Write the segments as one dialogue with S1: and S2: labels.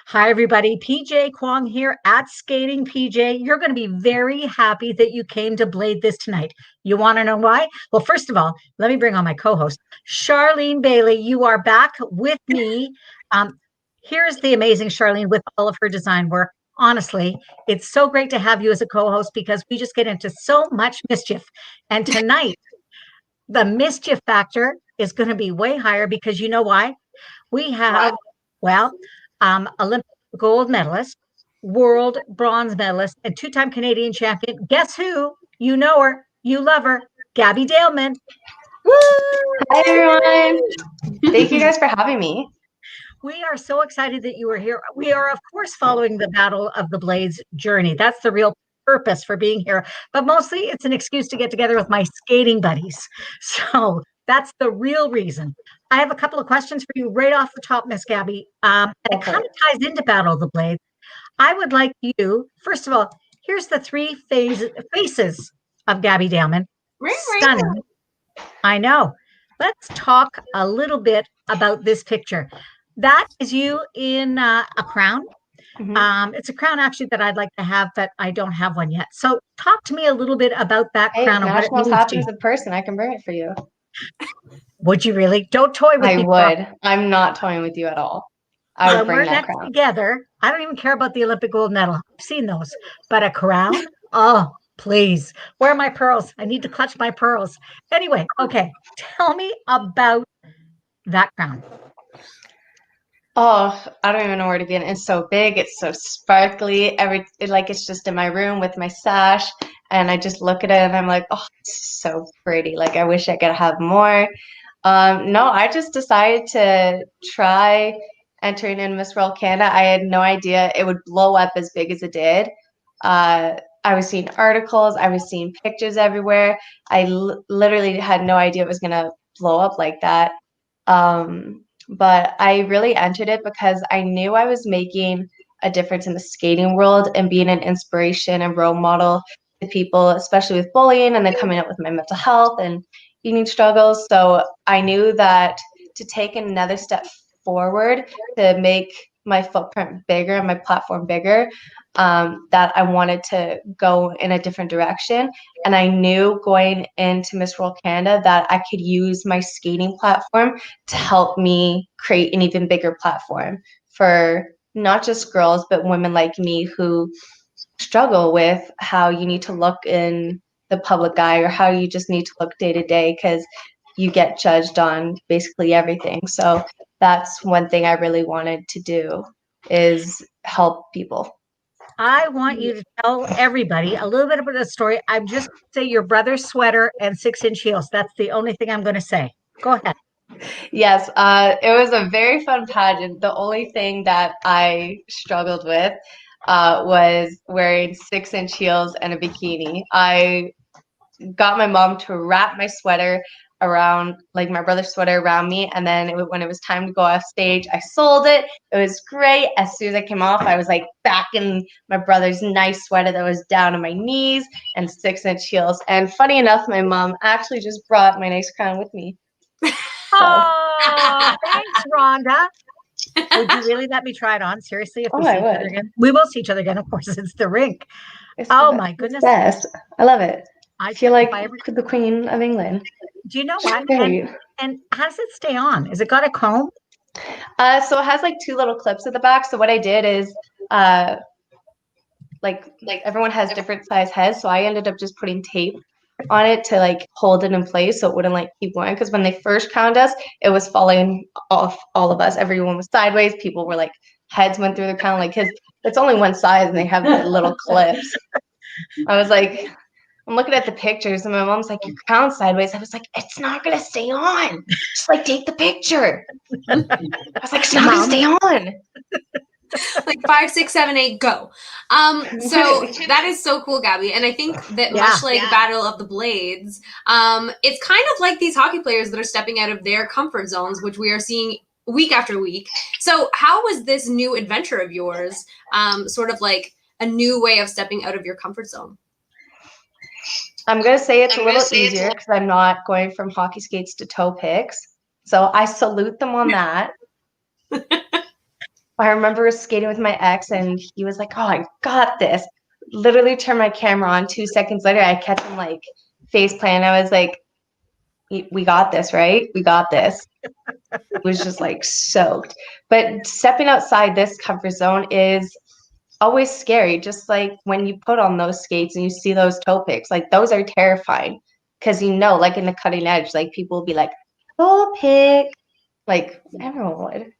S1: Hi, everybody. PJ Kwong here at Skating PJ. You're going to be very happy that you came to Blade this tonight. You want to know why? Well, first of all, let me bring on my co host, Charlene Bailey. You are back with me. Um, Here's the amazing Charlene with all of her design work. Honestly, it's so great to have you as a co host because we just get into so much mischief. And tonight, the mischief factor is going to be way higher because you know why? We have, well, Olympic gold medalist, world bronze medalist, and two-time Canadian champion. Guess who? You know her, you love her, Gabby Daleman. Woo!
S2: Hi, everyone. Thank you guys for having me.
S1: We are so excited that you are here. We are, of course, following the Battle of the Blades journey. That's the real purpose for being here. But mostly it's an excuse to get together with my skating buddies. So that's the real reason. I have a couple of questions for you right off the top, Miss Gabby. And it kind of ties into Battle of the Blades. I would like you, first of all, here's the faces of Gabby Daleman. Stunning. I know. Let's talk a little bit about this picture. That is you in a crown. It's a crown actually that I'd like to have, but I don't have one yet. So talk to me a little bit about that
S2: Hey,
S1: crown
S2: if
S1: and what it
S2: nationals
S1: means to
S2: happens
S1: you.
S2: in person, I can bring it for you.
S1: Would you really? Don't toy with
S2: I
S1: me.
S2: would. I'm not toying with you at all. I would
S1: When
S2: bring
S1: we're
S2: that
S1: next
S2: crown.
S1: together, I don't even care about the Olympic gold medal. I've seen those, but a crown? Oh, please. Where are my pearls? I need to clutch my pearls. Anyway, okay. Tell me about that crown.
S2: Oh, I don't even know where to begin. It's so big. It's so sparkly. It's just in my room with my sash, and I just look at it and I'm like, oh, it's so pretty. Like I wish I could have more. No, I just decided to try entering in Miss World Canada. I had no idea it would blow up as big as it did. I was seeing articles, I was seeing pictures everywhere. Literally had no idea it was gonna blow up like that. But I really entered it because I knew I was making a difference in the skating world and being an inspiration and role model to people, especially with bullying and then coming up with my mental health and eating struggles. So I knew that to take another step forward to make my footprint bigger and my platform bigger, that I wanted to go in a different direction. And I knew going into Miss World Canada that I could use my skating platform to help me create an even bigger platform for not just girls, but women like me who struggle with how you need to look in the public eye or how you just need to look day to day because you get judged on basically everything. So that's one thing I really wanted to do is help people.
S1: I want you to tell everybody a little bit about the story. I'm just going to say your brother's sweater and 6-inch heels. That's the only thing I'm going to say. Go ahead.
S2: Yes, it was a very fun pageant. The only thing that I struggled with was wearing 6-inch heels and a bikini. I got my mom to wrap my sweater around, like my brother's sweater around me, and then when it was time to go off stage, I sold it. It was great. As soon as I came off, I was like back in my brother's nice sweater that was down to my knees and 6-inch heels. And funny enough, my mom actually just brought my nice crown with me.
S1: Oh, thanks, Rhonda. Would you really let me try it on? Seriously, if we see
S2: I
S1: each other
S2: would.
S1: again? We will see each other again. Of course, it's the rink.
S2: It's
S1: Oh,
S2: the
S1: my goodness.
S2: best. I love it.
S1: I
S2: I feel
S1: if
S2: like
S1: I ever,
S2: the Queen of England.
S1: do you know what?
S2: Great.
S1: And how does it stay on? Has it got a comb?
S2: So it has like two little clips at the back. So what I did is, uh, like everyone has different size heads, so I ended up just putting tape on it to like hold it in place so it wouldn't like keep going. Because when they first crowned us, it was falling off all of us. Everyone was sideways. People were like heads went through the crown, like because it's only one size and they have the little clips. I was like, I'm looking at the pictures and my mom's like, your crown's sideways. I was like, it's not gonna stay on. Just like take the picture. I was like, it's not gonna stay on.
S3: Like 5, 6, 7, 8, go. So that is so cool, Gabby. And I think that much like Battle of the Blades, it's kind of like these hockey players that are stepping out of their comfort zones, which we are seeing week after week. So how was this new adventure of yours sort of like a new way of stepping out of your comfort zone?
S2: I'm going to say it's a little easier because I'm not going from hockey skates to toe picks. So I salute them on that. I remember skating with my ex, and he was like, "Oh, I got this." Literally turned my camera on. 2 seconds later, I catch him like face plant. I was like, "We got this, right? We got this." It was just like soaked. But stepping outside this comfort zone is always scary. Just like when you put on those skates and you see those toe picks, like those are terrifying because like in the cutting edge, like people will be like, toe pick, like everyone would.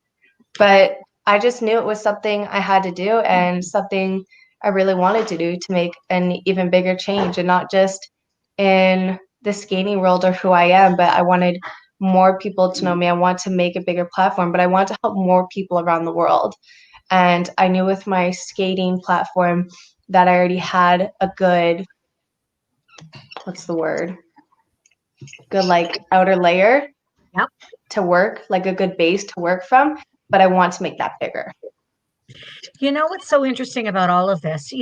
S2: But I just knew it was something I had to do and something I really wanted to do to make an even bigger change, and not just in the skating world or who I am, but I wanted more people to know me. I want to make a bigger platform, but I want to help more people around the world. And I knew with my skating platform that I already had a good, what's the word? Good like outer layer to work, like a good base to work from, but I want to make that bigger.
S1: You know what's so interesting about all of this?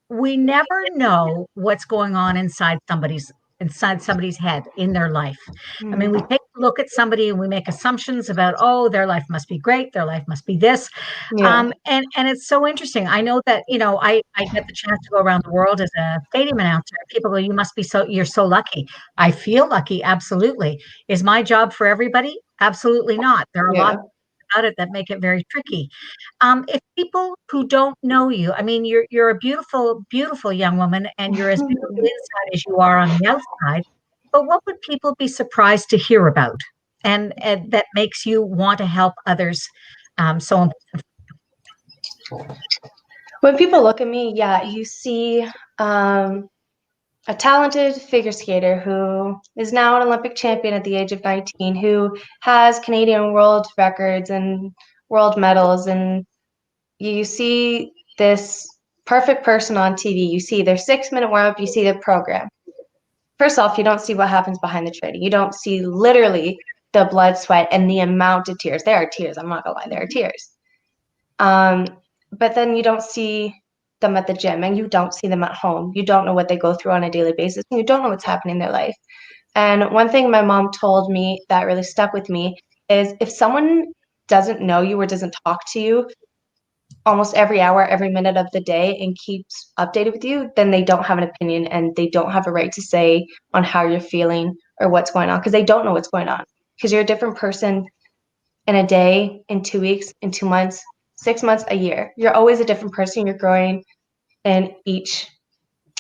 S1: We never know what's going on inside somebody's head in their life. I mean, we take a look at somebody and we make assumptions about, oh, their life must be great, their life must be this.
S2: Yeah.
S1: And it's so interesting. I know that, I get the chance to go around the world as a stadium announcer. People go, you're so lucky. I feel lucky, absolutely. Is my job for everybody? Absolutely not. There are a lot about it that make it very tricky. If people who don't know you, I mean, you're a beautiful, beautiful young woman, and you're as beautiful inside as you are on the outside. But what would people be surprised to hear about, and that makes you want to help others? So
S2: When people look at me, you see a talented figure skater who is now an Olympic champion at the age of 19, who has Canadian world records and world medals, and you see this perfect person on TV. You see their 6-minute warm up, you see their program. First off, you don't see what happens behind the training. You don't see literally the blood, sweat, and the amount of tears. There are tears. I'm not gonna lie, there are tears. But then you don't see them at the gym, and you don't see them at home. You don't know what they go through on a daily basis, and you don't know what's happening in their life. And one thing my mom told me that really stuck with me is if someone doesn't know you or doesn't talk to you almost every hour, every minute of the day and keeps updated with you, then they don't have an opinion and they don't have a right to say on how you're feeling or what's going on, because they don't know what's going on. Because you're a different person in a day, in 2 weeks, in 2 months, 6 months, a year. You're always a different person. You're growing in each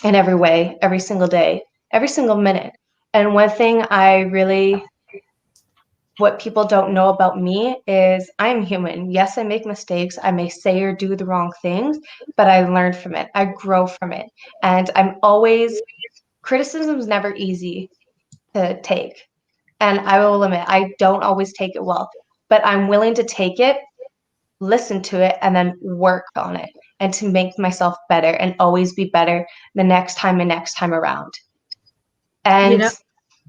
S2: and every way, every single day, every single minute. And one thing what people don't know about me is I'm human. Yes, I make mistakes. I may say or do the wrong things, but I learn from it. I grow from it. And criticism is never easy to take. And I will admit, I don't always take it well, but I'm willing to take it, listen to it, and then work on it, and to make myself better and always be better the next time and next time around. And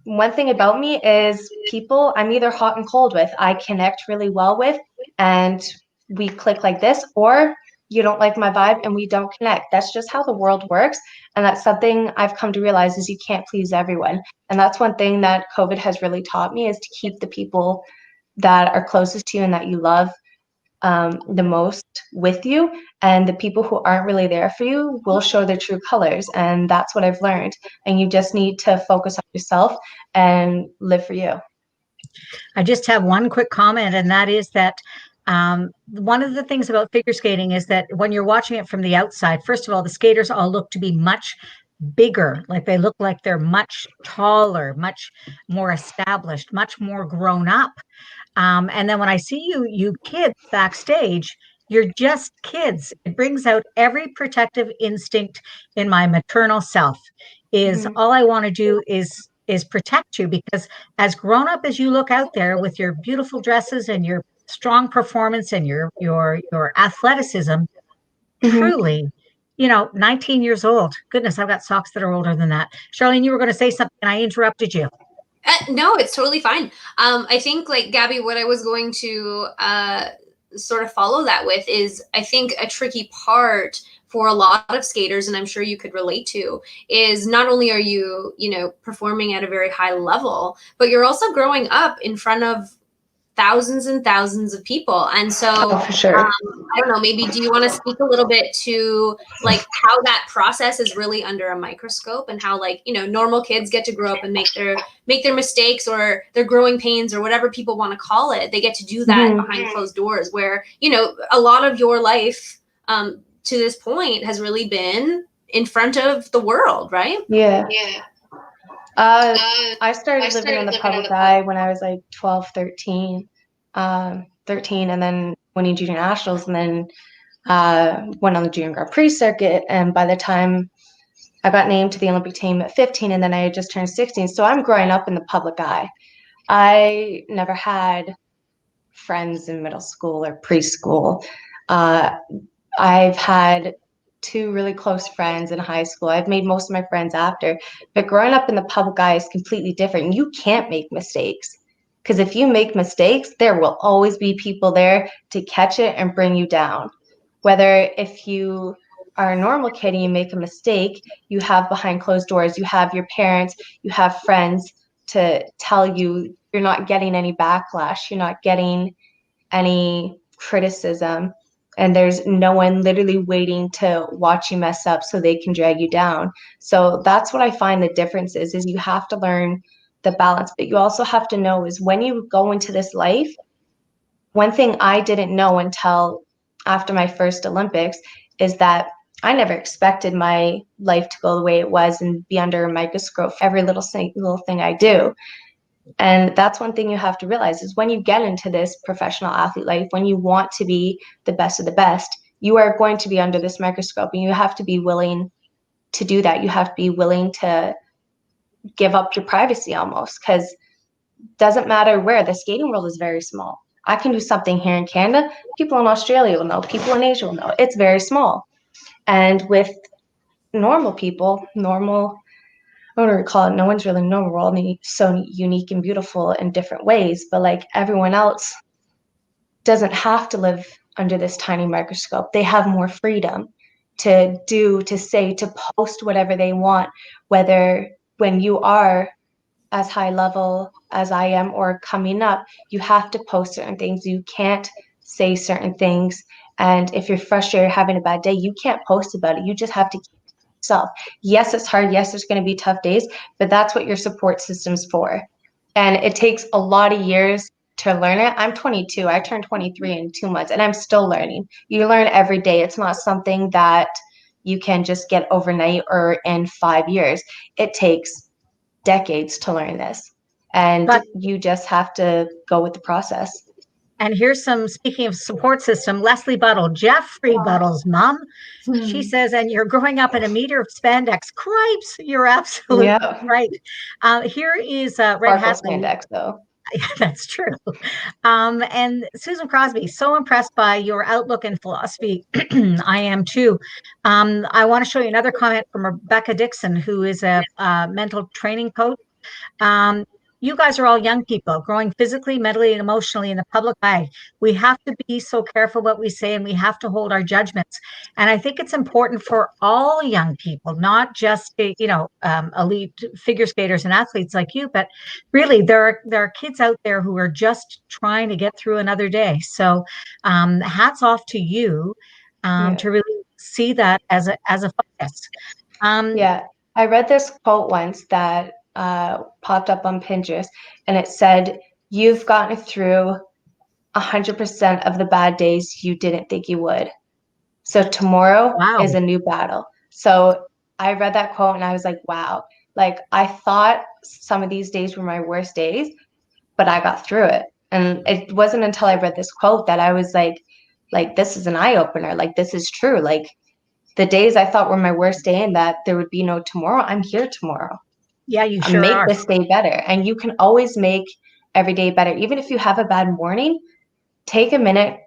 S2: one thing about me is people I'm either hot and cold with, I connect really well with, and we click like this, or you don't like my vibe and we don't connect. That's just how the world works. And that's something I've come to realize is you can't please everyone. And that's one thing that COVID has really taught me, is to keep the people that are closest to you and that you love the most with you, and the people who aren't really there for you will show their true colors. And that's what I've learned. And you just need to focus on yourself and live for you.
S1: I just have one quick comment, and that is that one of the things about figure skating is that when you're watching it from the outside, first of all, the skaters all look to be much bigger, like they look like they're much taller, much more established, much more grown up. And then when I see you kids backstage, you're just kids. It brings out every protective instinct in my maternal self. All I want to do is protect you, because as grown up as you look out there with your beautiful dresses and your strong performance and your athleticism, truly, 19 years old. Goodness, I've got socks that are older than that. Charlene, you were going to say something, and I interrupted you.
S3: No, it's totally fine. I think, like Gabby, what I was going to sort of follow that with is, I think a tricky part for a lot of skaters, and I'm sure you could relate to, is not only are you, performing at a very high level, but you're also growing up in front of thousands and thousands of people. And so
S2: for sure.
S3: I don't know, maybe do you want to speak a little bit to like how that process is really under a microscope, and how, like, you know, normal kids get to grow up and make their mistakes or their growing pains or whatever people want to call it. They get to do that behind closed doors, where, you know, a lot of your life to this point has really been in front of the world, right?
S2: Yeah. I started living in the public eye when I was like 12, 13, and then winning junior nationals, and then went on the junior Grand Prix circuit. And by the time I got named to the Olympic team at 15, and then I had just turned 16. So I'm growing up in the public eye. I never had friends in middle school or preschool. I've had 2 really close friends in high school. I've made most of my friends after. But growing up in the public eye is completely different. You can't make mistakes, because if you make mistakes, there will always be people there to catch it and bring you down. Whether if you are a normal kid and you make a mistake, you have behind closed doors, you have your parents, you have friends to tell you you're not getting any backlash, you're not getting any criticism, and there's no one literally waiting to watch you mess up so they can drag you down. So that's what I find the difference is you have to learn the balance, but you also have to know is when you go into this life, one thing I didn't know until after my first Olympics is that I never expected my life to go the way it was and be under a microscope for every little thing I do. And that's one thing you have to realize is when you get into this professional athlete life, when you want to be the best of the best, you are going to be under this microscope, and you have to be willing to do that. You have to be willing to give up your privacy almost, because it doesn't matter where. The skating world is very small. I can do something here in Canada, people in Australia will know, people in Asia will know. It's very small. And with normal people, I don't recall it, no one's really normal. We're all so unique and beautiful in different ways, but like everyone else doesn't have to live under this tiny microscope. They have more freedom to do, to say, to post whatever they want, whether when you are as high level as I am or coming up, you have to post certain things. You can't say certain things. And if you're frustrated or having a bad day, you can't post about it. You just have to keep yourself. Yes, it's hard. Yes, there's going to be tough days, but that's what your support system's for. And it takes a lot of years to learn it. I'm 22. I turned 23 in 2 months, and I'm still learning. You learn every day. It's not something that you can just get overnight or in 5 years. It takes decades to learn this. And you just have to go with the process.
S1: And here's speaking of support system, Leslie Buttle, Jeffrey Buttle's mom. She says, and you're growing up in a meter of spandex. Cripes, you're absolutely right. Here is Red Hat
S2: spandex, though.
S1: Yeah, that's true. And Susan Crosby, so impressed by your outlook and philosophy. I am too. I want to show you another comment from Rebecca Dixon, who is a mental training coach. You guys are all young people growing physically, mentally, and emotionally in the public eye. We have to be so careful what we say, and we have to hold our judgments. And I think it's important for all young people, not just elite figure skaters and athletes like you, but really there are kids out there who are just trying to get through another day. So hats off to you to really see that as a focus.
S2: I read this quote once that popped up on Pinterest, and it said, "You've gotten through 100% of the bad days you didn't think you would. So tomorrow is a new battle." So I read that quote and I was like, wow. Like, I thought some of these days were my worst days, but I got through it. And it wasn't until I read this quote that I was like, this is an eye opener. Like, this is true. Like, the days I thought were my worst day and that there would be no tomorrow, I'm here tomorrow.
S1: Yeah, you sure
S2: make
S1: are.
S2: this day better. And you can always make every day better. Even if you have a bad morning, take a minute,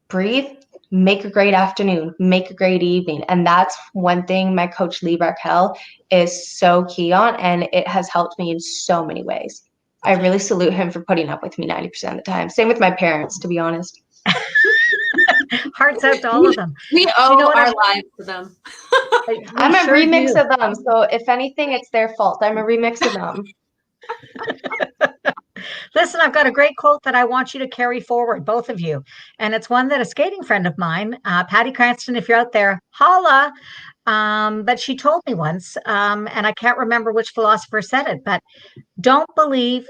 S2: breathe, make a great afternoon, make a great evening. And that's one thing my coach Lee Barkell is so key on, and it has helped me in so many ways. I really salute him for putting up with me 90% of the time. Same with my parents, to be honest.
S1: Hearts out to all of them.
S3: We owe our lives to them.
S2: I'm a remix of them. So if anything, it's their fault. I'm a remix of them.
S1: Listen, I've got a great quote that I want you to carry forward, both of you. And it's one that a skating friend of mine, Patty Cranston, if you're out there, holla. But she told me once, and I can't remember which philosopher said it, but don't believe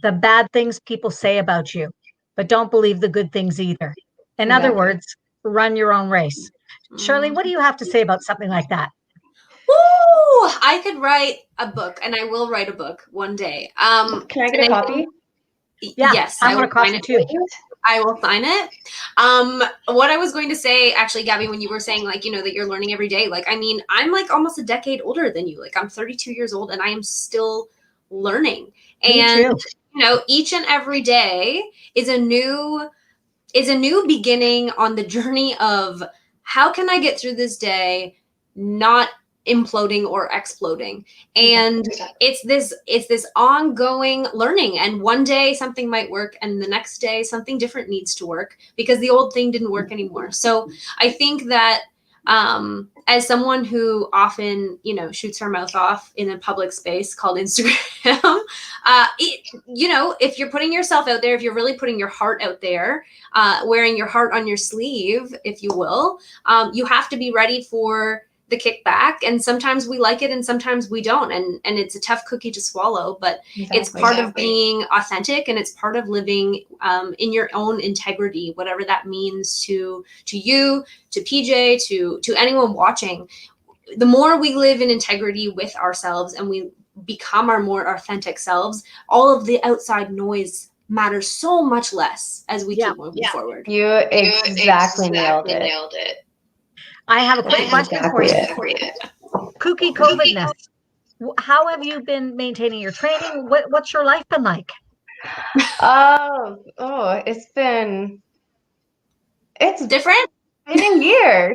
S1: the bad things people say about you, but don't believe the good things either. In other words, run your own race. Shirley, what do you have to say about something like that?
S3: Woo! I could write a book, and I will write a book one day.
S2: Can I get a copy?
S3: Yes,
S1: I want a copy too.
S3: I will sign it. What I was going to say, actually, Gabby, when you were saying like, that you're learning every day, like, I mean, I'm like almost a decade older than you. Like, I'm 32 years old, and I am still learning. And each and every day is a new beginning on the journey of how can I get through this day not imploding or exploding. And it's this ongoing learning, and one day something might work and the next day something different needs to work because the old thing didn't work anymore. So I think that as someone who often shoots her mouth off in a public space called Instagram, if you're putting yourself out there, if you're really putting your heart out there, wearing your heart on your sleeve, if you will, you have to be ready for the kickback, and sometimes we like it and sometimes we don't, and it's a tough cookie to swallow, but it's part of being authentic, and it's part of living in your own integrity, whatever that means to you, to PJ, to anyone watching. The more we live in integrity with ourselves and we become our more authentic selves, all of the outside noise matters so much less as we keep moving forward.
S2: You exactly nailed it.
S1: I have a quick question for you. Kooky COVIDness. How have you been maintaining your training? What's your life been like?
S2: It's
S3: different.
S2: Been a year.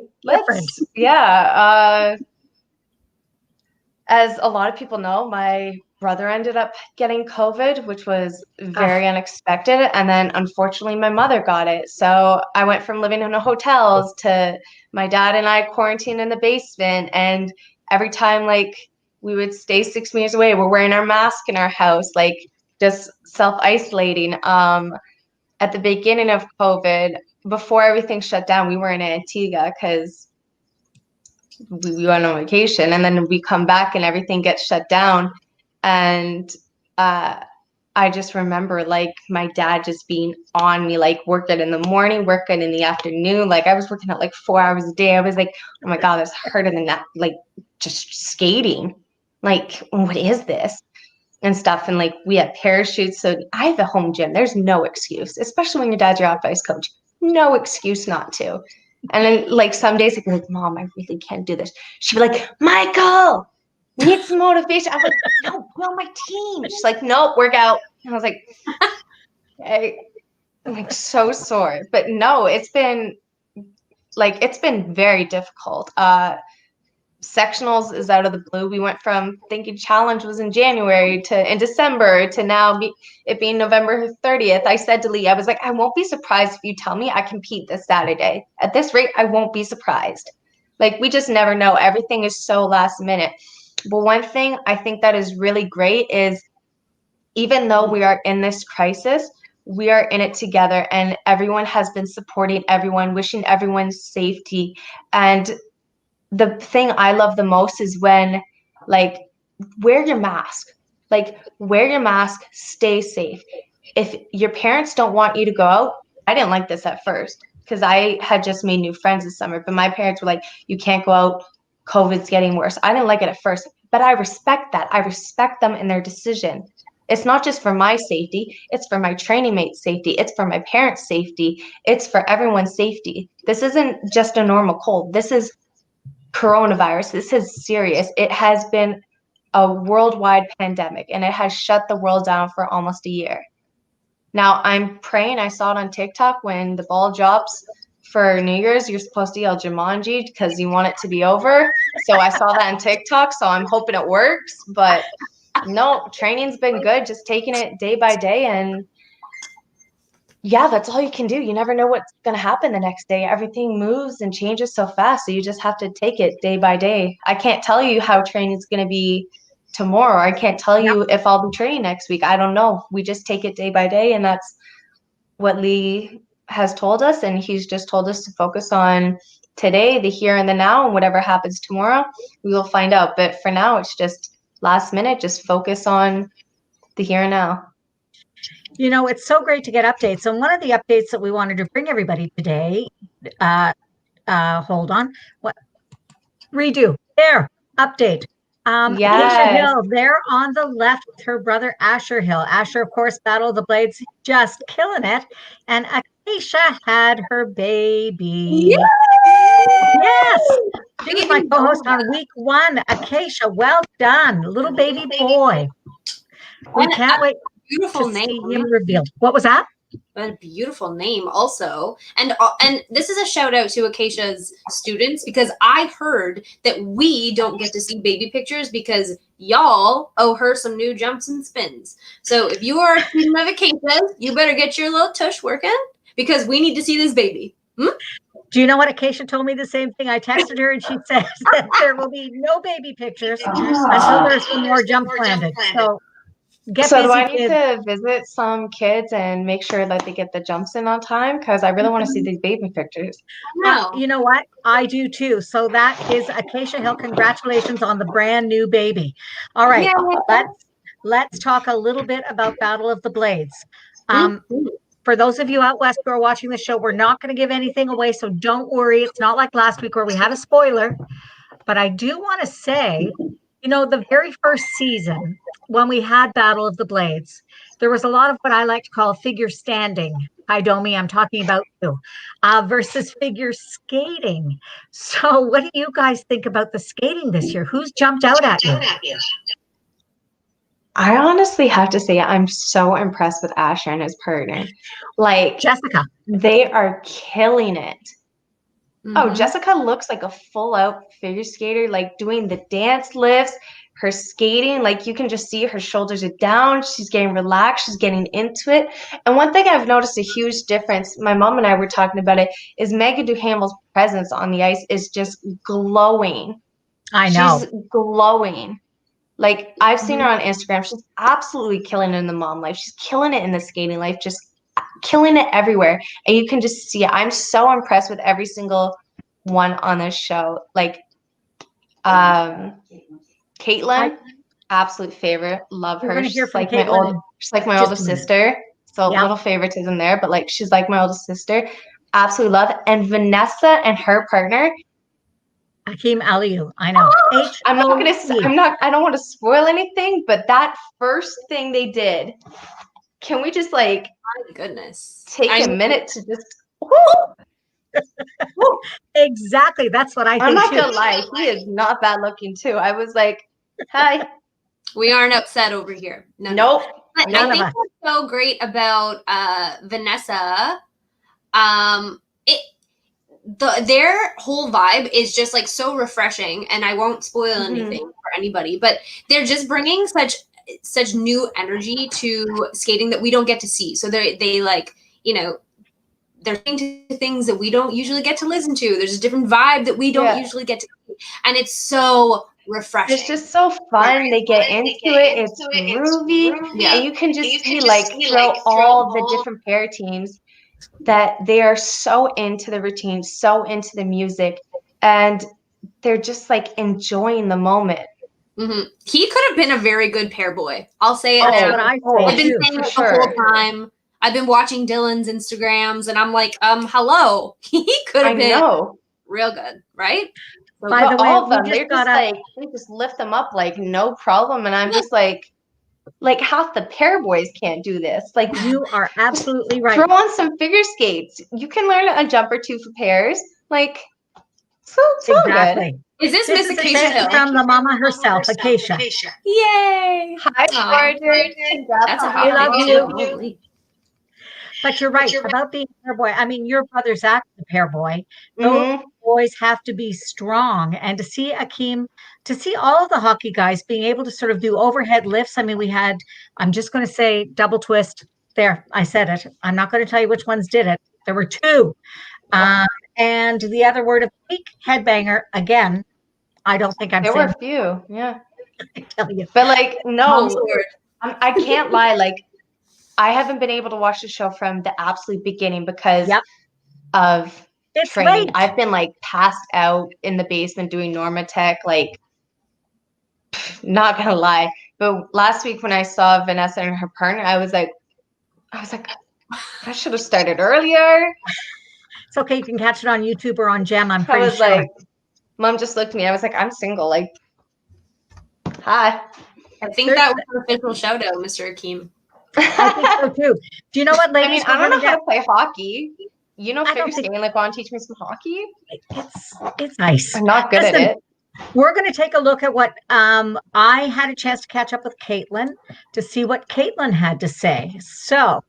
S2: As a lot of people know, my brother ended up getting COVID, which was very unexpected. And then unfortunately, my mother got it. So I went from living in hotels to my dad and I quarantined in the basement. And every time we would stay 6 meters away, we're wearing our mask in our house, just self-isolating. At the beginning of COVID, before everything shut down, we were in Antigua because we went on vacation, and then we come back and everything gets shut down. And I just remember my dad just being on me, working in the morning, working in the afternoon. I was working at 4 hours a day. I was like, oh my God, that's harder than that. Just skating. What is this? And stuff. And we had parachutes. So I have a home gym. There's no excuse, especially when your dad's your off-ice coach. No excuse not to. And then some days I'd be like, Mom, I really can't do this. She'd be like, Michael, we need some motivation. I'm like, no, we're on my team. She's like, nope, work out. And I was like, okay. I'm so sore. But no, it's been very difficult. Sectionals is out of the blue. We went from thinking challenge was in January to in December to now it being November 30th. I said to Lee, I was like, I won't be surprised if you tell me I compete this Saturday. At this rate, I won't be surprised. We just never know. Everything is so last minute. But one thing I think that is really great is even though we are in this crisis, we are in it together, and everyone has been supporting everyone, wishing everyone safety. And the thing I love the most is when wear your mask, wear your mask, stay safe. If your parents don't want you to go out, I didn't like this at first because I had just made new friends this summer, but my parents were like, you can't go out. COVID's getting worse. I didn't like it at first, but I respect that. I respect them in their decision. It's not just for my safety. It's for my training mates' safety. It's for my parents' safety. It's for everyone's safety. This isn't just a normal cold. This is coronavirus. This is serious. It has been a worldwide pandemic, and it has shut the world down for almost a year. Now, I'm praying. I saw it on TikTok when the ball drops for New Year's, you're supposed to yell Jumanji because you want it to be over. So I saw that on TikTok, so I'm hoping it works. But no, training's been good, just taking it day by day. And yeah, that's all you can do. You never know what's going to happen the next day. Everything moves and changes so fast. So you just have to take it day by day. I can't tell you how training's going to be tomorrow. I can't tell you if I'll be training next week. I don't know. We just take it day by day, and that's what Lee has told us, and he's just told us to focus on today, the here and the now, and whatever happens tomorrow, we will find out. But for now, it's just last minute, just focus on the here and now.
S1: You know, it's so great to get updates. And one of the updates that we wanted to bring everybody today, hold on, what? Redo, there, update. Acacia Hill, there on the left with her brother Asher Hill. Asher, of course, Battle of the Blades, just killing it. And Acacia had her baby. Yes! She was my co-host on week 1. Acacia, well done. Little baby boy. We can't wait
S3: beautiful
S1: to
S3: name.
S1: see him revealed. What was that?
S3: A beautiful name also. And this is a shout out to Acacia's students, because I heard that we don't get to see baby pictures because y'all owe her some new jumps and spins. So if you are a student of Acacia, you better get your little tush working, because we need to see this baby.
S1: Do you know what? Acacia told me the same thing. I texted her and she said that there will be no baby pictures until there's some more jumps landed. So
S2: do I need to visit some kids and make sure that they get the jumps in on time? Because I really want to see these baby pictures.
S1: You know what? I do too. So that is Acacia Hill. Congratulations on the brand new baby. All right, let's talk a little bit about Battle of the Blades. For those of you out west who are watching the show, we're not going to give anything away, so don't worry. It's not like last week where we had a spoiler. But I do want to say, you know, the very first season, when we had Battle of the Blades, there was a lot of what I like to call figure standing. Hi, Domi, I'm talking about you, versus figure skating. So what do you guys think about the skating this year? Who's jumped out at you?
S2: I honestly have to say I'm so impressed with Asher and his partner. Like,
S1: Jessica.
S2: They are killing it. Oh, Jessica looks like a full-out figure skater, like doing the dance lifts, her skating, like you can just see her shoulders are down, she's getting relaxed, she's getting into it. And one thing I've noticed a huge difference, my mom and I were talking about it, is Megan Duhamel's presence on the ice is just glowing.
S1: I know.
S2: She's glowing. Like, I've seen her on Instagram. She's absolutely killing it in the mom life. She's killing it in the skating life, just killing it everywhere. And you can just see it. I'm so impressed with every single one on this show. Like, Caitlin, absolute favorite. Love her. She's like my oldest sister. So a little favoritism there, but like she's like my oldest sister. Absolutely love. And Vanessa and her partner,
S1: Hakeem Aliou, I know.
S2: I don't want to spoil anything, but that first thing they did, can we just like,
S3: my goodness,
S2: take a minute to just,
S1: exactly. That's what I think.
S2: I'm not gonna lie, he is not bad looking too. I was like, hi.
S3: We aren't upset over here.
S2: Nope.
S3: But I think what's so great about Vanessa, their whole vibe is just like so refreshing, and I won't spoil anything for anybody, but they're just bringing such new energy to skating that we don't get to see. So they like, you know, they're into things that we don't usually get to listen to. There's a different vibe that we don't usually get to see, and it's so refreshing.
S2: It's just so fun. They get into it. It's groovy, and you can just see like throughout all the different pair teams that they are so into the routine, so into the music, and they're just like enjoying the moment.
S3: He could have been a very good pair boy. I'll say it now. I've been saying it the whole time. I've been watching Dylan's Instagrams, and I'm like, hello. He could have been real good, right?
S2: By the way, all of them, they're just like, they just lift them up like no problem, and I'm just like half the pair boys can't do this. Like,
S1: you are absolutely right.
S2: Throw on some figure skates. You can learn a jump or two for pairs. Like, so exactly.
S1: Good.
S3: Is this Miss Acacia Hill?
S1: From the mama herself, Acacia.
S3: Yay!
S2: Hi, Georgia.
S3: That's
S1: I love you. But you're right about being a pair boy. I mean, your brother's actually a pair boy. Those boys have to be strong. And to see Akeem, to see all of the hockey guys being able to sort of do overhead lifts. I mean, we had, I'm just going to say double twist. There, I said it. I'm not going to tell you which ones did it. There were 2. And the other word of the week, headbanger. Again, I don't think I'm saying.
S2: There were a few, yeah.
S1: I tell you.
S2: But like, no, I can't lie. Like, I haven't been able to watch the show from the absolute beginning because of training.
S1: Late.
S2: I've been like passed out in the basement doing Normatech, like, not gonna lie. But last week when I saw Vanessa and her partner, I was like, I should have started earlier.
S1: It's okay. You can catch it on YouTube or on Gem. I'm pretty
S2: I was
S1: sure.
S2: like, Mom just looked at me. I was like, I'm single. Like, hi.
S3: I think that was an official shout out, Mr. Akeem.
S1: I think so too. Do you know what, ladies?
S2: I don't know how to play hockey. You know, figure skating. Like, want to teach me some hockey?
S1: It's nice.
S2: I'm not good at it.
S1: We're going to take a look at what I had a chance to catch up with Caitlin to see what Caitlin had to say. So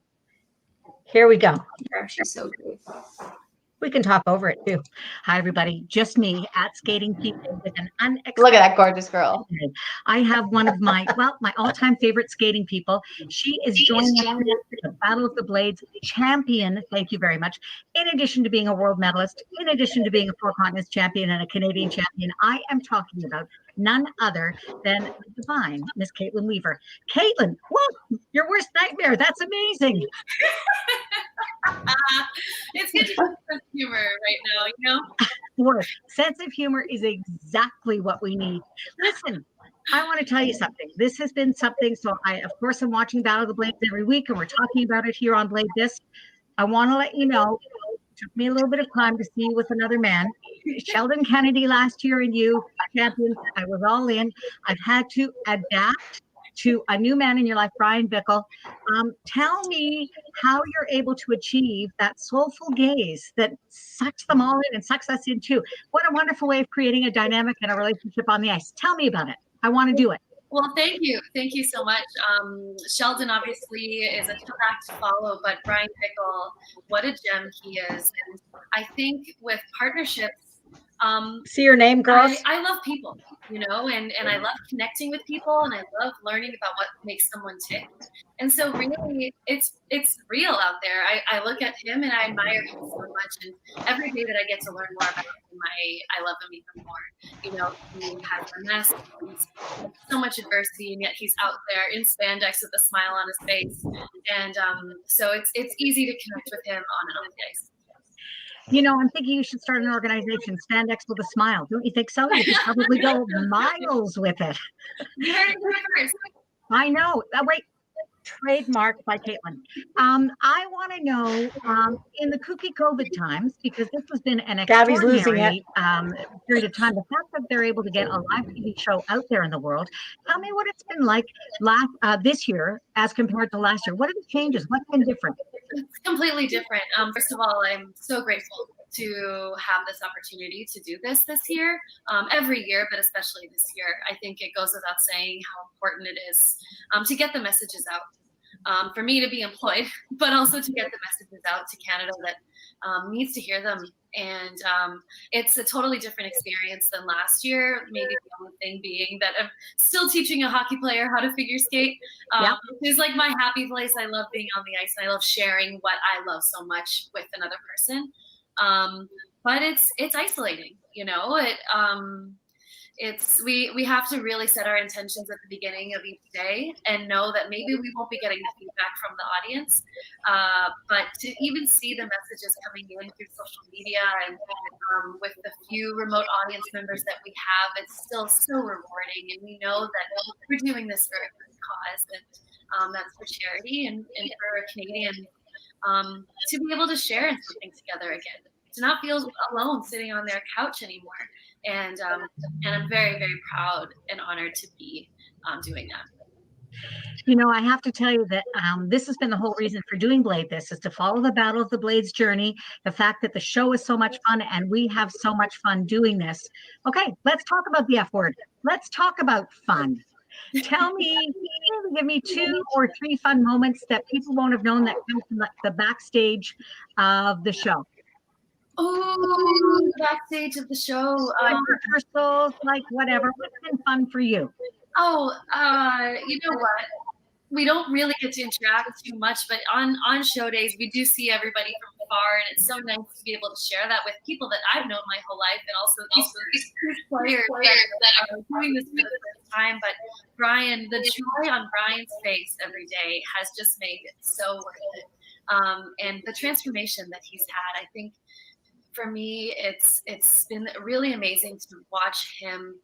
S1: here we go.
S3: She's so great.
S1: We can talk over it too. Hi, everybody. Just me at Skating People with an unexpected.
S2: Look at that gorgeous girl.
S1: I have one of my all-time favorite skating people. She is joining us for the Battle of the Blades champion. Thank you very much. In addition to being a world medalist, in addition to being a four continents champion and a Canadian champion, I am talking about none other than the divine Miss Caitlin Weaver. Caitlin, whoa, your worst nightmare. That's amazing.
S4: It's good to have a sense of humor right now, you know?
S1: Sense of humor is exactly what we need. Listen, I want to tell you something. This has been something. So of course, I'm watching Battle of the Blades every week, and we're talking about it here on Blade Disc. I want to let you know, it took me a little bit of time to see you with another man. Sheldon Kennedy last year and you, champions. I was all in. I've had to adapt to a new man in your life, Brian Bickle. Tell me how you're able to achieve that soulful gaze that sucks them all in and sucks us in too. What a wonderful way of creating a dynamic and a relationship on the ice. Tell me about it. I want to do it.
S4: Well, thank you. Thank you so much. Sheldon obviously is a tough act to follow, but Brian Bickle, what a gem he is. And I think with partnerships,
S1: see your name, girls.
S4: I love people, you know, and I love connecting with people, and I love learning about what makes someone tick. And so really it's real out there. I look at him and I admire him so much, and every day that I get to learn more about him, I love him even more. You know, he has a mess, so much adversity, and yet he's out there in spandex with a smile on his face. And so it's easy to connect with him on and off the ice.
S1: You know, I'm thinking you should start an organization, Spandex with a Smile. Don't you think so? You could probably go miles with it.
S4: You heard it here first.
S1: I know. Wait, trademarked by Caitlin. I want to know, in the kooky COVID times, because this has been an extraordinary period of time, the fact that they're able to get a live TV show out there in the world, tell me what it's been like this year as compared to last year. What are the changes? What's been different?
S4: It's completely different. First of all, I'm so grateful to have this opportunity to do this year, every year, but especially this year. I think it goes without saying how important it is to get the messages out, for me to be employed, but also to get the messages out to Canada that needs to hear them. And it's a totally different experience than last year. Maybe the only thing being that I'm still teaching a hockey player how to figure skate. It's like my happy place. I love being on the ice, and I love sharing what I love so much with another person. But it's isolating, you know. We have to really set our intentions at the beginning of each day and know that maybe we won't be getting the feedback from the audience, but to even see the messages coming in through social media and with the few remote audience members that we have, it's still so rewarding. And we know that we're doing this for a good cause, and that's for charity and for Canadians to be able to share something together again, to not feel alone sitting on their couch anymore. And I'm very, very proud and honored to be doing that.
S1: You know, I have to tell you that this has been the whole reason for doing Blade This, is to follow the Battle of the Blades journey, the fact that the show is so much fun and we have so much fun doing this. Okay, let's talk about the F word. Let's talk about fun. Tell me, give me 2 or 3 fun moments that people won't have known that come from the backstage of the show.
S4: Oh, backstage of the show.
S1: Rehearsals, like whatever. What's been fun for you?
S4: You know what? we don't really get to interact too much, but on show days, we do see everybody from afar, and it's so nice to be able to share that with people that I've known my whole life, and also these players that are doing this for the first time. But Brian, the joy on Brian's face every day has just made it so worth it. And the transformation that he's had, I think, for me, it's been really amazing to watch him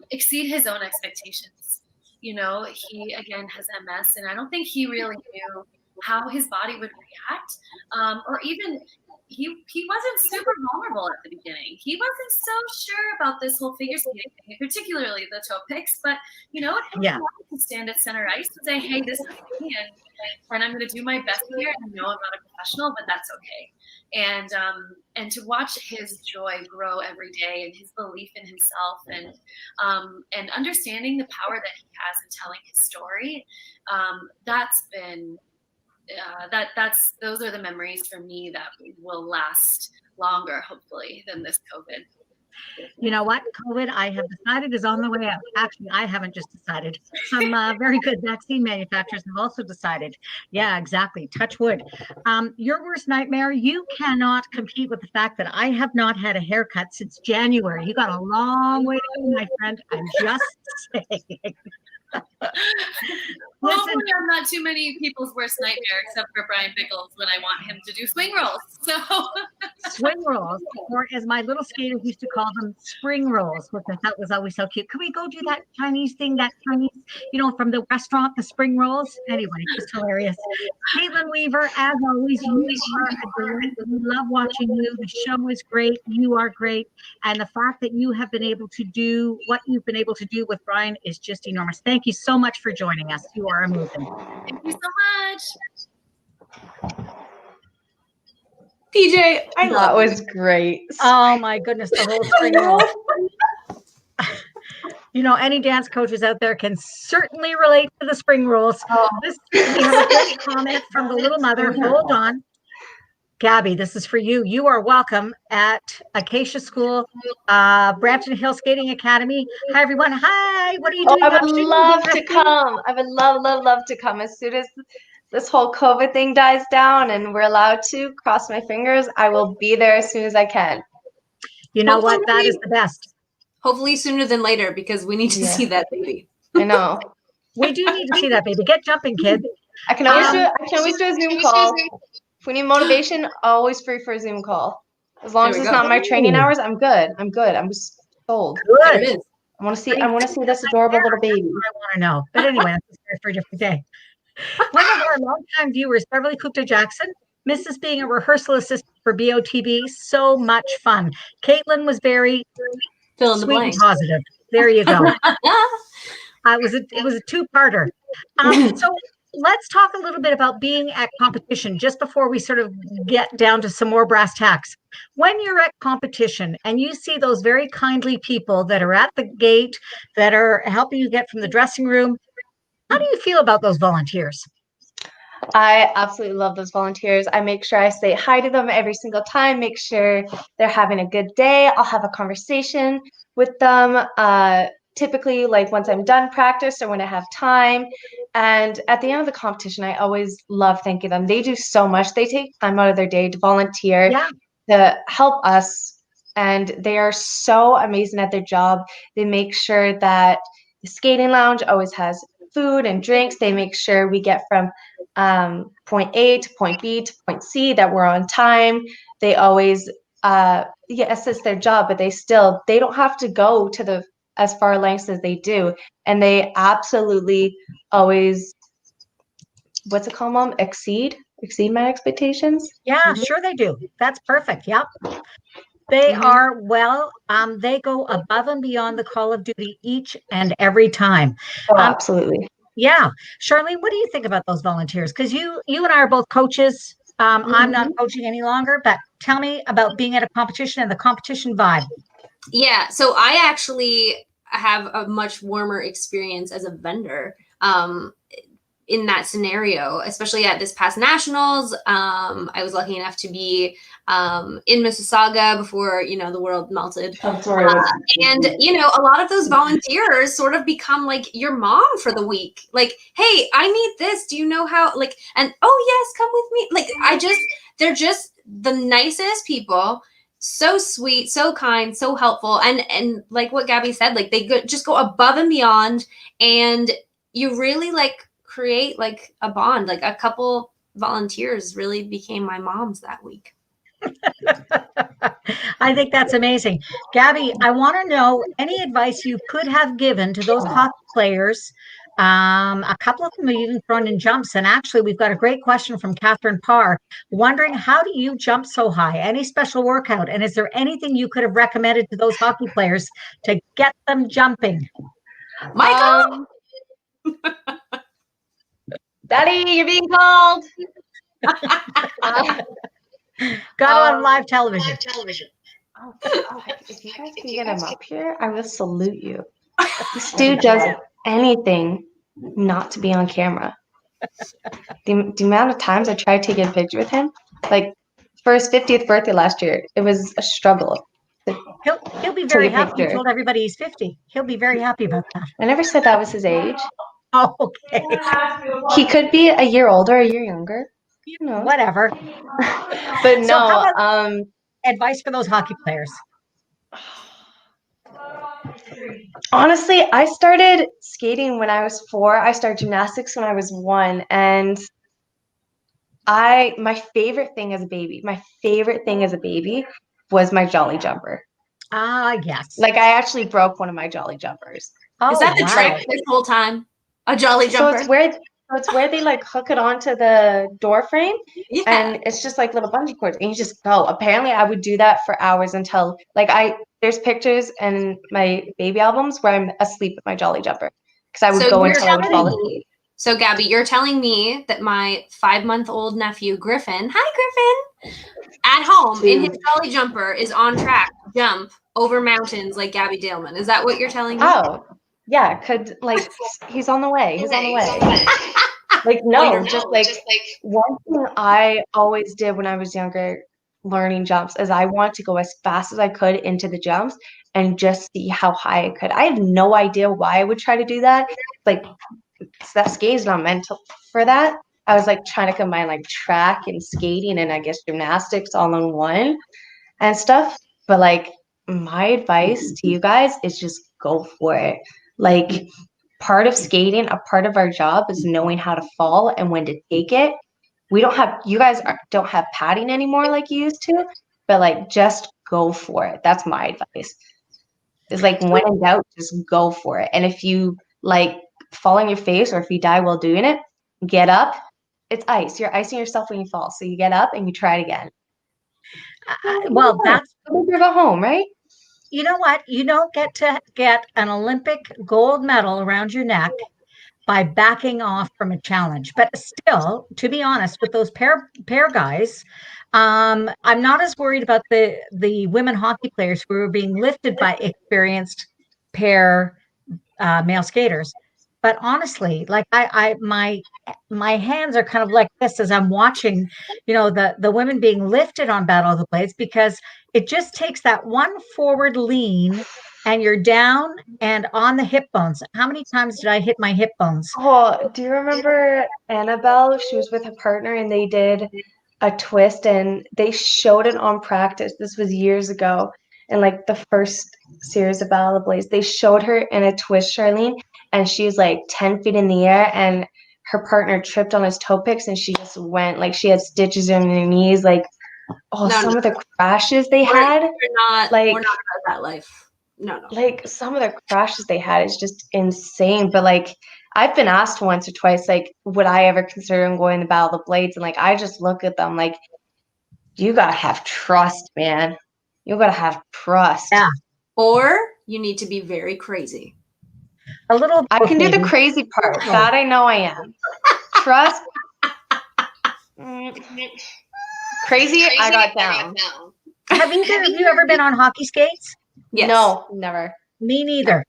S4: exceed his own expectations. You know, he again has MS, and I don't think he really knew how his body would react, or even he wasn't super vulnerable at the beginning. He wasn't so sure about this whole figure skating thing, particularly the toe picks. But you know, it
S1: Yeah.
S4: to stand at center ice and say, "Hey, this is me, and I'm going to do my best here. I know I'm not a professional, but that's okay." And to watch his joy grow every day, and his belief in himself, and understanding the power that he has in telling his story, that's been those are the memories for me that will last longer, hopefully, than this COVID.
S1: You know what? COVID, I have decided, is on the way out. Actually, I haven't just decided. Some very good vaccine manufacturers have also decided. Yeah, exactly. Touch wood. Your worst nightmare, you cannot compete with the fact that I have not had a haircut since January. You got a long way to go, my friend. I'm just saying.
S4: Hopefully, I'm not too many people's worst nightmare, except for Brian Bickles when I want him to do swing rolls. So
S1: swing rolls, or as my little skaters used to call them, spring rolls, which I thought was always so cute. Could we go do that Chinese thing, that Chinese, from the restaurant, the spring rolls? Anyway, just hilarious. Caitlin Weaver, as always, you are a delight. We love watching you. The show is great. You are great. And the fact that you have been able to do what you've been able to do with Brian is just enormous. Thank you so much for joining us. You are amazing.
S4: Thank you so much.
S3: PJ, that
S2: was great.
S1: Oh my goodness, the whole spring roll. Any dance coaches out there can certainly relate to the spring rolls. We have a great comment from the little mother. Hold on. Gabby, this is for you. You are welcome at Acacia School, Brampton Hill Skating Academy. Hi, everyone. Hi. What are you doing?
S2: I would love to come. I would love to come as soon as this whole COVID thing dies down and we're allowed to. Cross my fingers. I will be there as soon as I can.
S1: You know what? That is the best.
S3: Hopefully sooner than later, because we need to see that baby.
S2: I know.
S1: We do need to see that baby. Get jumping, kid.
S2: I can always do a Zoom call. If we need motivation, always free for a Zoom call. As long as it's not my training hours, I'm good. I'm just sold.
S1: Good. It is.
S2: I want to see this adorable little baby.
S1: I want to know. But anyway, that's a story for a different day. One of our longtime viewers, Beverly Kupta Jackson, misses being a rehearsal assistant for BOTB. So much fun. Caitlin was very sweet and positive. There you go. It was a two-parter. So let's talk a little bit about being at competition just before we sort of get down to some more brass tacks. When you're at competition and you see those very kindly people that are at the gate, that are helping you get from the dressing room, how do you feel about those volunteers?
S2: I absolutely love those volunteers. I make sure I say hi to them every single time, make sure they're having a good day. I'll have a conversation with them. Typically, like once I'm done practice or when I have time. And at the end of the competition, I always love thanking them. They do so much. They take time out of their day to volunteer, to help us. And they are so amazing at their job. They make sure that the skating lounge always has food and drinks. They make sure we get from point A to point B to point C, that we're on time. They always, yes, it's their job, but they don't have to go to as far lengths as they do. And they absolutely always, what's it called, Mom? Exceed my expectations.
S1: Yeah, sure they do. That's perfect. Yep. They are, they go above and beyond the call of duty each and every time.
S2: Oh, absolutely.
S1: Yeah. Charlene, what do you think about those volunteers? Because you and I are both coaches. I'm not coaching any longer, but tell me about being at a competition and the competition vibe.
S3: Yeah, so I actually have a much warmer experience as a vendor. in that scenario, especially at this past nationals. I was lucky enough to be in Mississauga before, the world melted. And, a lot of those volunteers sort of become like your mom for the week. Like, hey, I need this. Do you know how, like, and, oh yes, come with me. Like, they're just the nicest people. So sweet, so kind, so helpful. And like what Gabby said, like just go above and beyond, and you really like create like a bond. Like a couple volunteers really became my moms that week.
S1: I think that's amazing. Gabby, I want to know any advice you could have given to those hockey players. A couple of them have even thrown in jumps. And actually, we've got a great question from Catherine Parr, wondering how do you jump so high? Any special workout? And is there anything you could have recommended to those hockey players to get them jumping?
S2: Michael! Daddy, you're being called.
S1: Got on live television.
S2: Oh, if you guys can get him up here, I will salute you. This dude does anything not to be on camera. The amount of times I tried to take a picture with him, like for his 50th birthday last year, it was a struggle.
S1: He'll be very happy. He told everybody he's 50. He'll be very happy about that.
S2: I never said that was his age.
S1: Oh, okay.
S2: He could be a year older, a year younger.
S1: Whatever.
S2: But no,
S1: advice for those hockey players.
S2: Honestly, I started skating when I was 4. I started gymnastics when I was 1, and my favorite thing as a baby was my jolly jumper.
S1: Ah, yes.
S2: Like I actually broke one of my jolly jumpers.
S3: Oh, is that the trick this whole time? A jolly jumper.
S2: So it's where they like hook it onto the door frame, and it's just like little bungee cords, and you just go. Apparently, I would do that for hours until there's pictures in my baby albums where I'm asleep with my jolly jumper because I would go until I would fall asleep.
S3: So Gabby, you're telling me that my 5-month-old nephew Griffin, hi Griffin, at home in his jolly jumper is on track to jump over mountains like Gabby Daleman. Is that what you're telling me?
S2: Oh. Yeah, he's on the way. He's on the way. Like, no, just like one thing I always did when I was younger learning jumps is I wanted to go as fast as I could into the jumps and just see how high I could. I have no idea why I would try to do that. Like, that skate's not meant for that. I was like trying to combine like track and skating and I guess gymnastics all in one and stuff. But like, my advice to you guys is just go for it. Like, part of skating, a part of our job is knowing how to fall and when to take it. You guys don't have padding anymore like you used to, but like, just go for it. That's my advice. It's like, when in doubt, just go for it. And if you like fall on your face or if you die while doing it, get up. It's ice. You're icing yourself when you fall. So you get up and you try it again.
S1: Well, that's
S2: you're go home, right?
S1: You know what? You don't get to get an Olympic gold medal around your neck by backing off from a challenge. But still, to be honest, with those pair guys, I'm not as worried about the women hockey players who are being lifted by experienced pair male skaters. But honestly, like my hands are kind of like this as I'm watching, the women being lifted on Battle of the Blades, because it just takes that one forward lean and you're down and on the hip bones. How many times did I hit my hip bones?
S2: Oh, do you remember Annabelle? She was with a partner and they did a twist and they showed it on practice. This was years ago. In like the first series of Battle of the Blades, they showed her in a twist, Charlene, and she's like 10 feet in the air and her partner tripped on his toe picks and she just went, like she had stitches in her knees, like some of the crashes they had.
S3: We're not about that life. No.
S2: Like some of the crashes they had is just insane. But like I've been asked once or twice, like, would I ever consider going to Battle of the Blades? And like I just look at them like, you gotta have trust, man. You gotta have trust.
S1: Yeah.
S3: Or you need to be very crazy.
S1: A little.
S2: I can do the crazy part. That I know I am. Trust. Crazy, I got down.
S1: Have either of you ever been on hockey skates?
S2: Yes. No, never.
S1: Me neither.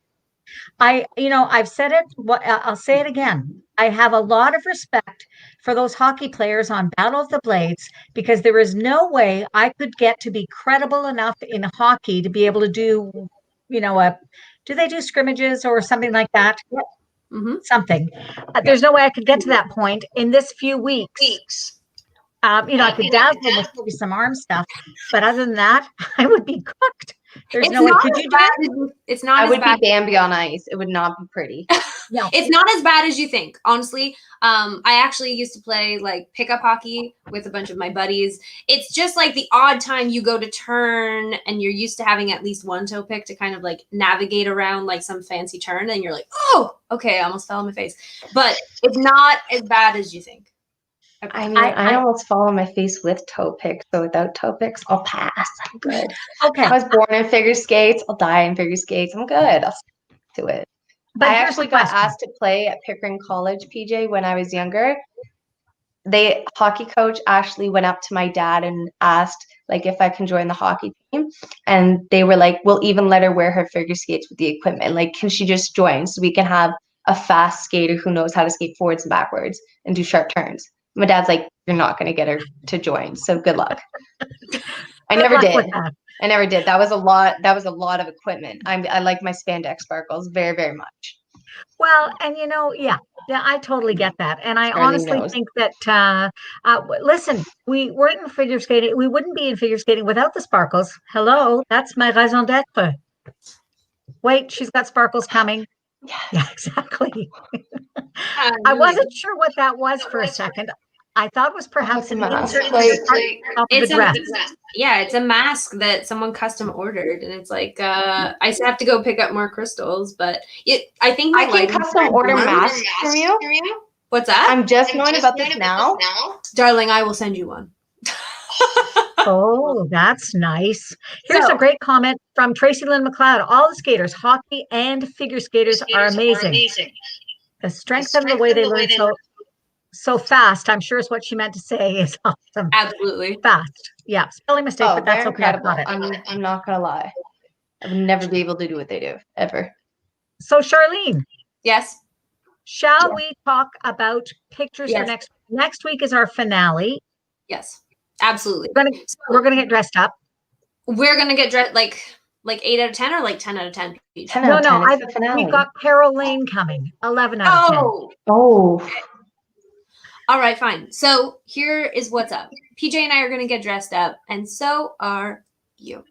S1: I've said it. I'll say it again. I have a lot of respect for those hockey players on Battle of the Blades because there is no way I could get to be credible enough in hockey to be able to do, do they do scrimmages or something like that?
S3: Mm-hmm.
S1: Something. There's no way I could get to that point in this few weeks. I could dazzle them with maybe some arm stuff, but other than that, I would be cooked. There's no way. Could you do it?
S3: It's not.
S2: I would be Bambi on ice. It would not be pretty.
S3: No. It's not as bad as you think, honestly. I actually used to play like pickup hockey with a bunch of my buddies. It's just like the odd time you go to turn and you're used to having at least one toe pick to kind of like navigate around like some fancy turn, and you're like, oh, okay, I almost fell on my face. But it's not as bad as you think.
S2: I mean, I almost fall on my face with toe picks, so without toe picks, I'll pass. I'm good.
S1: Okay.
S2: I was born in figure skates. I'll die in figure skates. I'm good. I'll stick to it. But I actually got asked to play at Pickering College, PJ, when I was younger. Hockey coach actually went up to my dad and asked, like, if I can join the hockey team. And they were like, we'll even let her wear her figure skates with the equipment. Like, can she just join so we can have a fast skater who knows how to skate forwards and backwards and do sharp turns? My dad's like, you're not going to get her to join, so good luck. I never did. I never did. That was a lot. That was a lot of equipment. I like my spandex sparkles very, very much.
S1: Well, and yeah, I totally get that. And I honestly think that, listen, we weren't in figure skating. We wouldn't be in figure skating without the sparkles. Hello, that's my raison d'etre. Wait, she's got sparkles coming.
S2: Yes.
S1: Yeah, exactly. I wasn't sure what that was for a second. I thought it was perhaps an insert of the dress.
S3: Yeah, it's a mask that someone custom ordered, and it's like I have to go pick up more crystals. But I think
S2: I can custom order masks from you.
S3: What's that?
S2: I'm just knowing about this now,
S3: darling. I will send you one.
S1: Oh, that's nice. Here's a great comment from Tracy Lynn McLeod. All the skaters, hockey and figure skaters, are amazing. The strength of the way they learn so fast, I'm sure is what she meant to say, is awesome.
S3: Absolutely.
S1: Fast. Yeah. Spelling mistake, but that's okay.
S2: Incredible. I'm not going to lie. I would never be able to do what they do, ever.
S1: So, Charlene.
S3: Yes.
S1: Shall we talk about pictures for next week is our finale.
S3: Yes. Absolutely.
S1: We're gonna get dressed up.
S3: We're gonna get dressed like 8 out of 10 or like 10 out of 10.
S1: We've got Carol Lane coming. 11 out of 10.
S2: Oh.
S3: Okay. All right, fine. So here is what's up. PJ and I are gonna get dressed up, and so are you.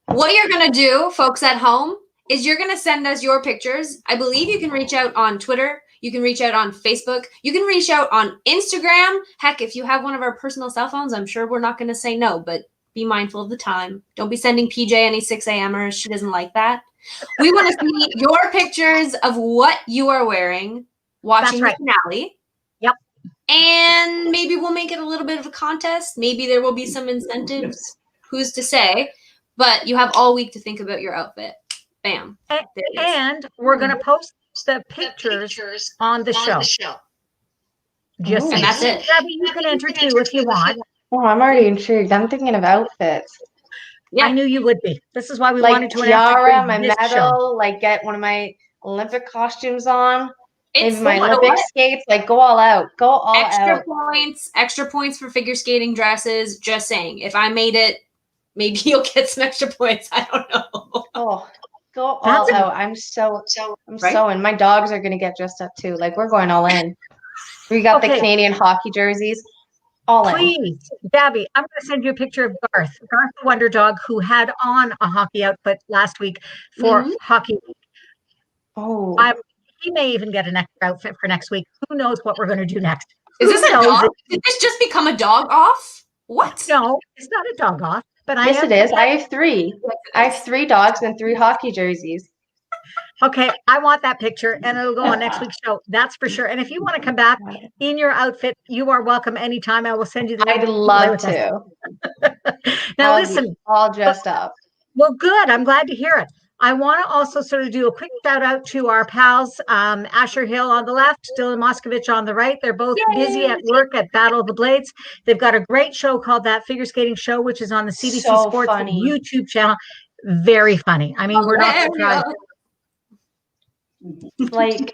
S3: What you're gonna do, folks at home, is you're gonna send us your pictures. I believe you can reach out on Twitter. You can reach out on Facebook. You can reach out on Instagram. Heck, if you have one of our personal cell phones, I'm sure we're not going to say no, but be mindful of the time. Don't be sending PJ any 6 a.m.ers. She doesn't like that. We want to see your pictures of what you are wearing watching the finale.
S1: Yep.
S3: And maybe we'll make it a little bit of a contest. Maybe there will be some incentives. Who's to say? But you have all week to think about your outfit. Bam.
S1: And we're going to post the pictures on the show.
S3: And that's it.
S1: Gabby, you can enter too if you want.
S2: Oh, I'm already intrigued. I'm thinking of outfits.
S1: Yeah, I knew you would be. This is why we
S2: like
S1: wanted to
S2: tiara, my medal, like get one of my Olympic costumes on. Maybe my Olympic skates. Like go all out. Go all out.
S3: Extra points for figure skating dresses. Just saying. If I made it, maybe you'll get some extra points. I don't know.
S2: Oh. Go all out. I'm so in. My dogs are gonna get dressed up too. Like we're going all in. We got the Canadian hockey jerseys. All in.
S1: Please, Gabby, I'm gonna send you a picture of Garth the Wonder Dog, who had on a hockey outfit last week for hockey week.
S2: Oh.
S1: He may even get an extra outfit for next week. Who knows what we're gonna do next?
S3: Is this a dog? Did this just become a dog off? What?
S1: No, it's not a dog off. But
S2: yes, it is. I have 3. I have 3 dogs and 3 hockey jerseys.
S1: Okay, I want that picture, and it'll go on next week's show. That's for sure. And if you want to come back in your outfit, you are welcome anytime. I will send you the.
S2: I'd love to.
S1: Now listen,
S2: all dressed up.
S1: Well, good. I'm glad to hear it. I want to also sort of do a quick shout out to our pals, Asher Hill on the left, Dylan Moskovich on the right. They're both busy at work at Battle of the Blades. They've got a great show called That Figure Skating Show, which is on the CBC Sports YouTube channel. Very funny. I mean, we're not surprised.
S2: Like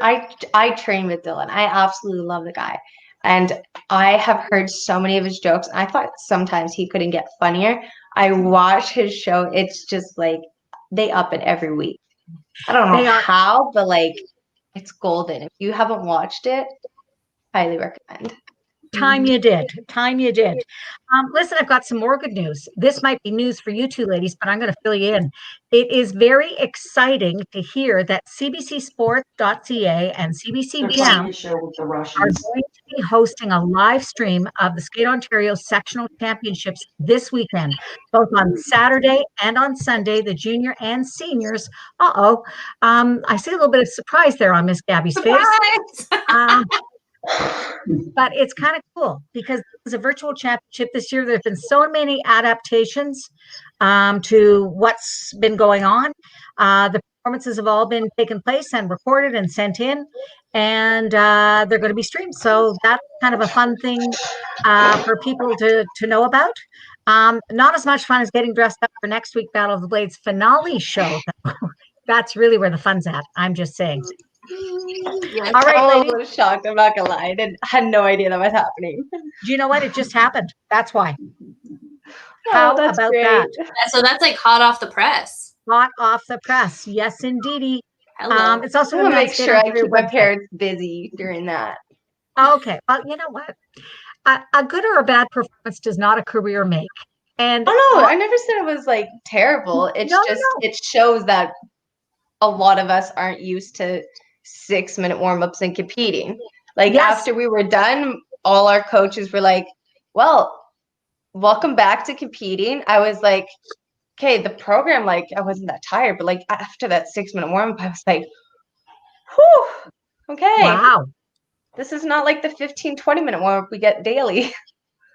S2: I train with Dylan. I absolutely love the guy. And I have heard so many of his jokes. I thought sometimes he couldn't get funnier. I watch his show. It's just like they up it every week. I don't know how, but like it's golden. If you haven't watched it, highly recommend.
S1: Time you did. Listen, I've got some more good news. This might be news for you two ladies, but I'm going to fill you in. It is very exciting to hear that CBCSports.ca and CBC Gem are going to be hosting a live stream of the Skate Ontario Sectional Championships this weekend, both on Saturday and on Sunday, the junior and seniors. I see a little bit of surprise there on Miss Gabby's face. But it's kind of cool because it's a virtual championship this year. There have been so many adaptations to what's been going on. The performances have all been taken place and recorded and sent in, and they're going to be streamed. So that's kind of a fun thing for people to know about. Not as much fun as getting dressed up for next week Battle of the Blades finale show. That's really where the fun's at. I'm just saying.
S2: All right, ladies. I was shocked. I'm not gonna lie. I had no idea that was happening.
S1: Do you know what? It just happened. That's why. How about that?
S3: So that's like hot off the press.
S1: Hot off the press. Yes, indeedy. It's also
S2: going to make sure I keep my parents busy during that.
S1: Okay. Well, you know what? A good or a bad performance does not a career make. And
S2: I never said it was like terrible. It's it shows that a lot of us aren't used to 6-minute warm-ups and competing. Like after we were done, all our coaches were like, well, welcome back to competing. I was like, okay, the program, like I wasn't that tired, but like after that 6-minute warm-up, I was like, whew, okay.
S1: Wow.
S2: This is not like the 15-20-minute warm-up we get daily.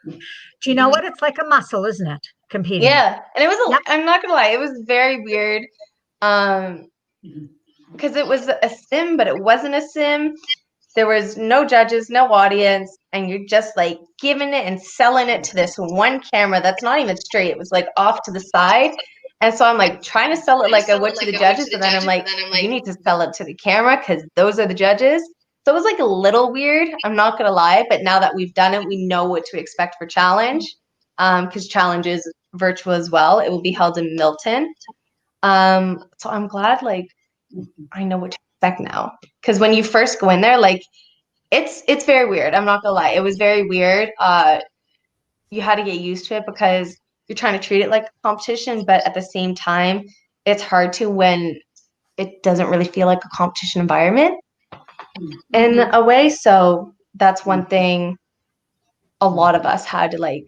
S1: Do you know what? It's like a muscle, isn't it? Competing.
S2: Yeah. And it was, I'm not gonna lie, it was very weird. Because it was a sim, but it wasn't a sim. There was no judges, no audience, and you're just like giving it and selling it to this one camera that's not even straight. It was like off to the side. And so I'm like trying to sell it like I would to the judges, but then I'm like, you need to sell it to the camera because those are the judges. So it was like a little weird. I'm not gonna lie, but now that we've done it, we know what to expect for challenge. Because challenge is virtual as well. It will be held in Milton. So I'm glad like I know what to expect now. Because when you first go in there, like it's very weird. I'm not gonna lie. It was very weird. You had to get used to it because you're trying to treat it like a competition, but at the same time, it's hard to when it doesn't really feel like a competition environment in a way. So that's one thing a lot of us had to like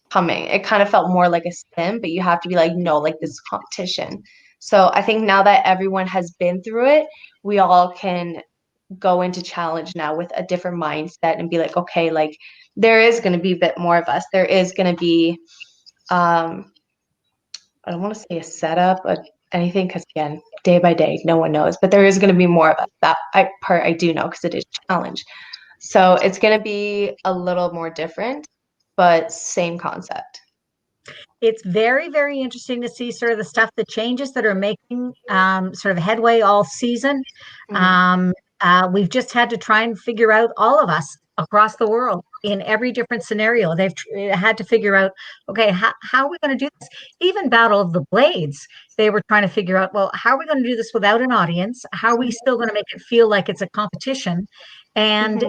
S2: coming. It kind of felt more like a sim, but you have to be like, no, like this is competition. So I think now that everyone has been through it, we all can go into challenge now with a different mindset and be like, okay, like there is going to be a bit more of us. There is going to be, I don't want to say a setup, but anything, because again, day by day, no one knows, but there is going to be more of us. That part I do know because it is challenge. So it's going to be a little more different, but same concept.
S1: It's very, very interesting to see sort of the stuff, the changes that are making sort of headway all season. We've just had to try and figure out, all of us across the world, in every different scenario. They've had to figure out, okay, how are we going to do this? Even Battle of the Blades, they were trying to figure out, well, how are we going to do this without an audience? How are we still going to make it feel like it's a competition? And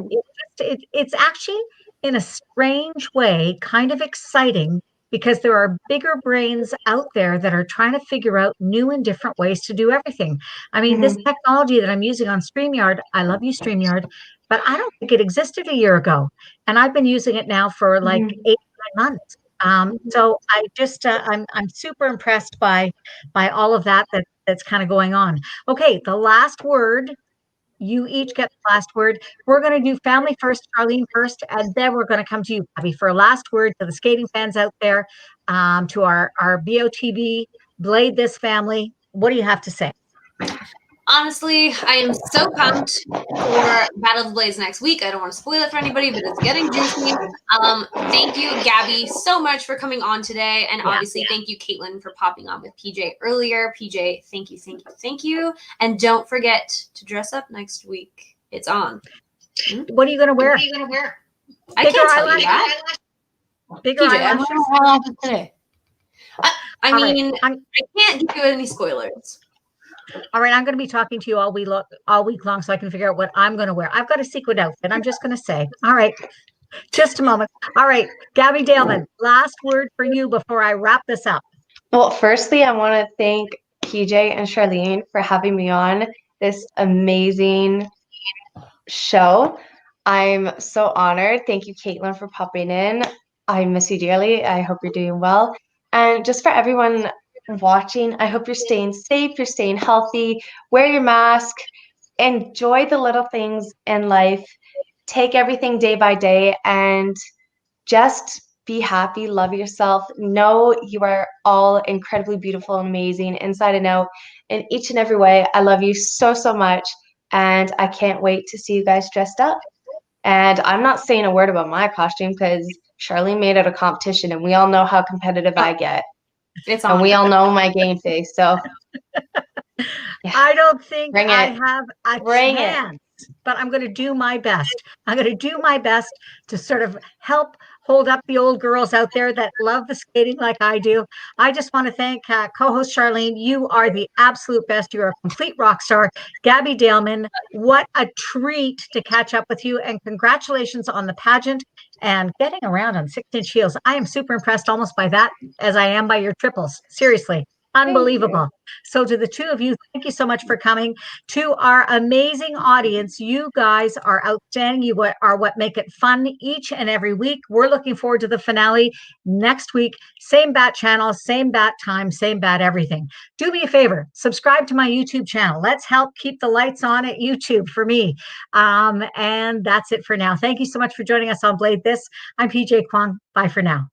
S1: it's actually, in a strange way, kind of exciting, because there are bigger brains out there that are trying to figure out new and different ways to do everything. I mean, this technology that I'm using on StreamYard, I love you, StreamYard, but I don't think it existed a year ago. And I've been using it now for like 8 or 9 months. So I just, I'm super impressed by all of that's kind of going on. Okay, the last word. You each get the last word. We're going to do family first, Charlene first, and then we're going to come to you, Gabby, for a last word to the skating fans out there, to our BOTB, Blade This family. What do you have to say?
S3: Honestly, I am so pumped for Battle of the Blades next week. I don't want to spoil it for anybody, but it's getting juicy. Thank you, Gabby, so much for coming on today. And obviously, thank you, Caitlin, for popping on with PJ earlier. PJ, thank you, thank you, thank you. And don't forget to dress up next week. It's on.
S1: What are you going to wear?
S3: I can't tell you that.
S1: Bigger
S3: PJ,
S1: eyelashes?
S3: I'm wearing today. I mean, I can't give you any spoilers.
S1: All right, I'm going to be talking to you all week long so I can figure out what I'm going to wear. I've got a sequin outfit. I'm just going to say. All right, just a moment. All right, Gabby Daleman, last word for you before I wrap this up.
S2: Well, firstly, I want to thank PJ and Charlene for having me on this amazing show. I'm so honored. Thank you, Caitlin, for popping in. I miss you dearly. I hope you're doing well. And just for everyone watching, I hope you're staying safe, you're staying healthy, wear your mask, enjoy the little things in life, take everything day by day, and just be happy, love yourself. Know you are all incredibly beautiful and amazing inside and out in each and every way. I love you so, so much. And I can't wait to see you guys dressed up. And I'm not saying a word about my costume because Charlene made it a competition and we all know how competitive I get.
S3: It's on.
S2: And we all know my game face. So
S1: yeah. I don't think I have a
S2: Bring
S1: chance, but I'm going to do my best. I'm going to do my best to sort of help hold up the old girls out there that love the skating like I do. I just want to thank co-host Charlene. You are the absolute best. You're a complete rock star. Gabby Daleman, what a treat to catch up with you. And congratulations on the pageant and getting around on 6-inch heels. I am super impressed almost by that as I am by your triples. Seriously. Unbelievable. So to the two of you, thank you so much for coming. To our amazing audience, you guys are outstanding. You are what make it fun each and every week. We're looking forward to the finale next week. Same bat channel, same bat time, same bat everything. Do me a favor, subscribe to my YouTube channel. Let's help keep the lights on at YouTube for me. And that's it for now. Thank you so much for joining us on Blade This. I'm PJ Kwong. Bye for now.